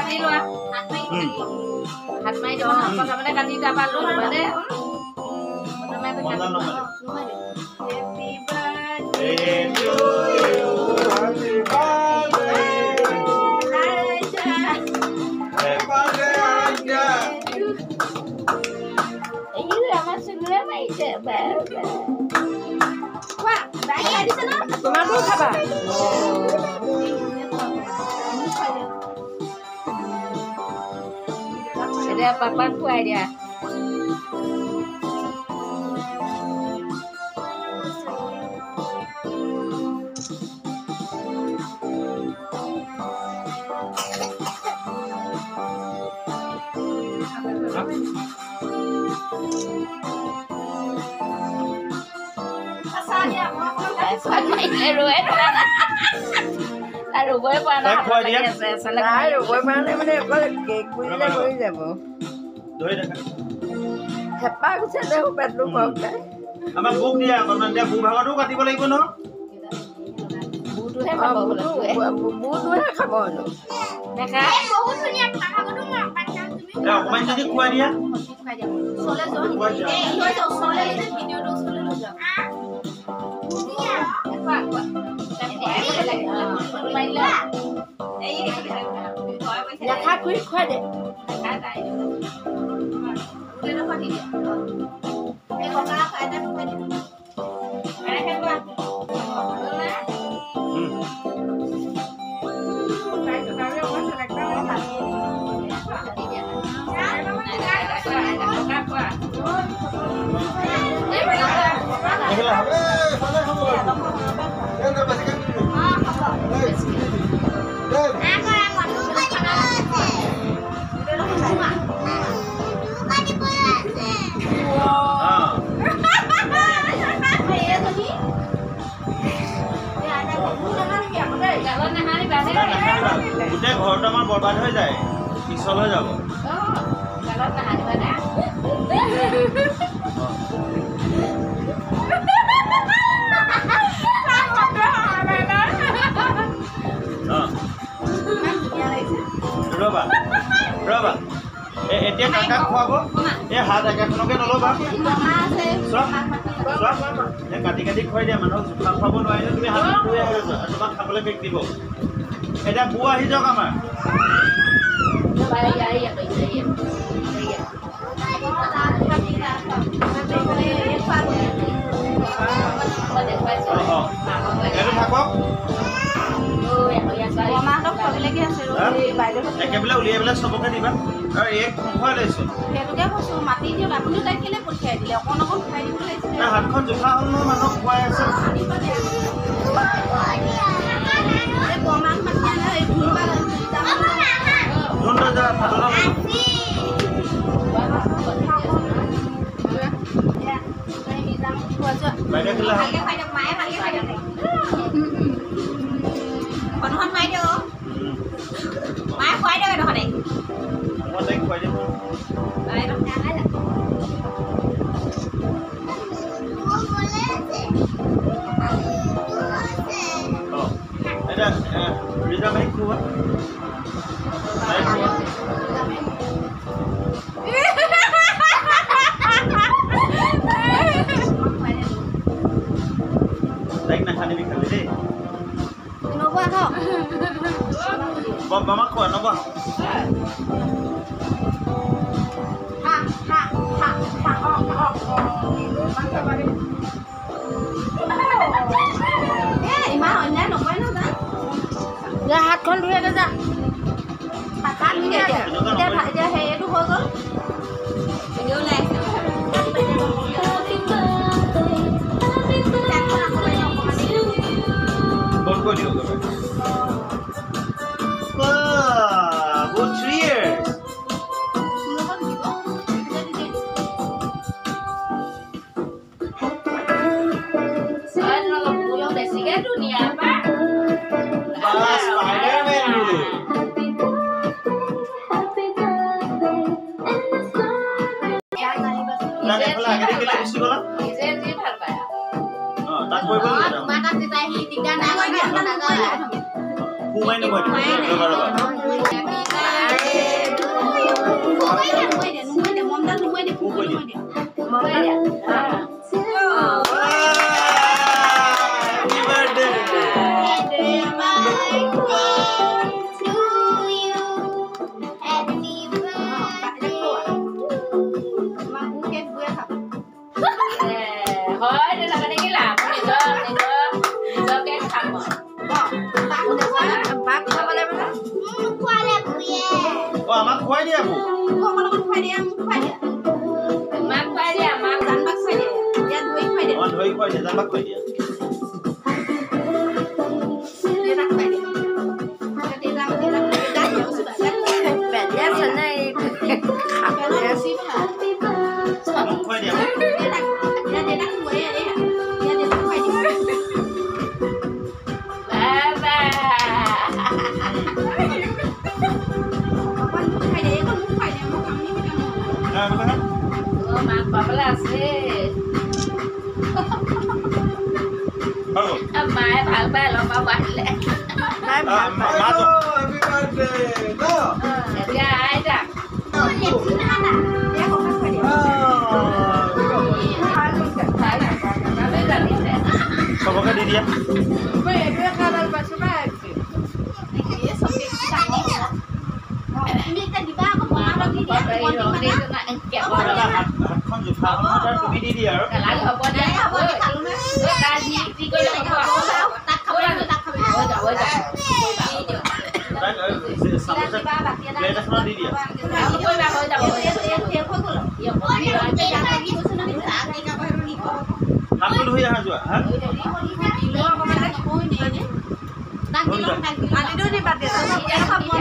কাটি লোৱা হাত মাৰি দিব নহয় প্ৰথমতে কাটি তাৰপৰা লৈ ল'বা দেই প্ৰথমে কাটি আমাৰ চুনুৰে মাৰিছে তোমাকো খাবা এতিয়া পাপাক খুৱাই দিয়া ৰুবই পৰা নাই ৰুবই পৰা নাই মানে অকল কেক কৰিলে হৈ যাব হেঁপাহ গৈছে যে পেটটো কওঁতে আমাক বুক দিয়া অকণমান দিয়া বুক ভাগতো কাটিব লাগিব ন বুটোহে খাব বুটোহে খাব অকণমান যদি খুৱাই দিয়া লেখা কৰি খুৱাই দে গোটেই ঘৰটো আমাৰ বৰবাদ হৈ যায় পিছল হৈ যাব ৰবা ৰবা এতিয়া কাকাক খুৱাব এই হাত একেখনকে নল'বা কাটি কাটি খুৱাই দিয়া মানুহক জোখা খুৱাব নোৱাৰিলে তুমি হাত ধুই আহি যোৱা তোমাক খাবলৈ বেগ দিব এতিয়া বৌ আহি যাওক আমাৰ একেবাৰে উলিয়াই পেলাই চবকে দিবা আৰু এক খুৱাই লৈছো সেইটোকে কৈছো মাতি দিয়ক আপুনি তাইক কেলে পঠিয়াই দিলে অকণ অকণ খাই দিব লাগিছিলে হাতখন জোখা হ'ল নহয় মানুহক খুৱাই আছে Mama kuat apa? Ya hat kon dulu ada tak? Takan ni dia. Dia hey itu hogol. Video live. Bon ko diyo gabe. Wow, good 3 years. Saya nak pulang dari sini dunia apa? Spider-Man dulu. খুৱাই দিয়া বৌ অকমান অকমান খুৱাই দিয়া মোক খুৱাই দিয়া মাক খুৱাই দিয়া মাক জানবাক খুৱাই দিয়া ইয়াত ধৰি খুৱাই দিয়া ধৰি খুৱাই দিয়া জানবাক খুৱাই দিয়া দেউতাক খুৱাই দিয়া দেউতাক বেলিয়া চলে মোক খুৱাই দিয়া দেউতাক খুৱাই দিয়া মাক পাবলৈ আছে মায়ে ভাল পাই লম্বা বাঢ়িলে এতিয়া আইতা চবকে দি দিয়া হাতখন জোখা তুমি দি দিয়া আৰু হ'ব দে প্লেট এখনত দি দিয়া হাতটো ধুই আহা যোৱা হা দিবা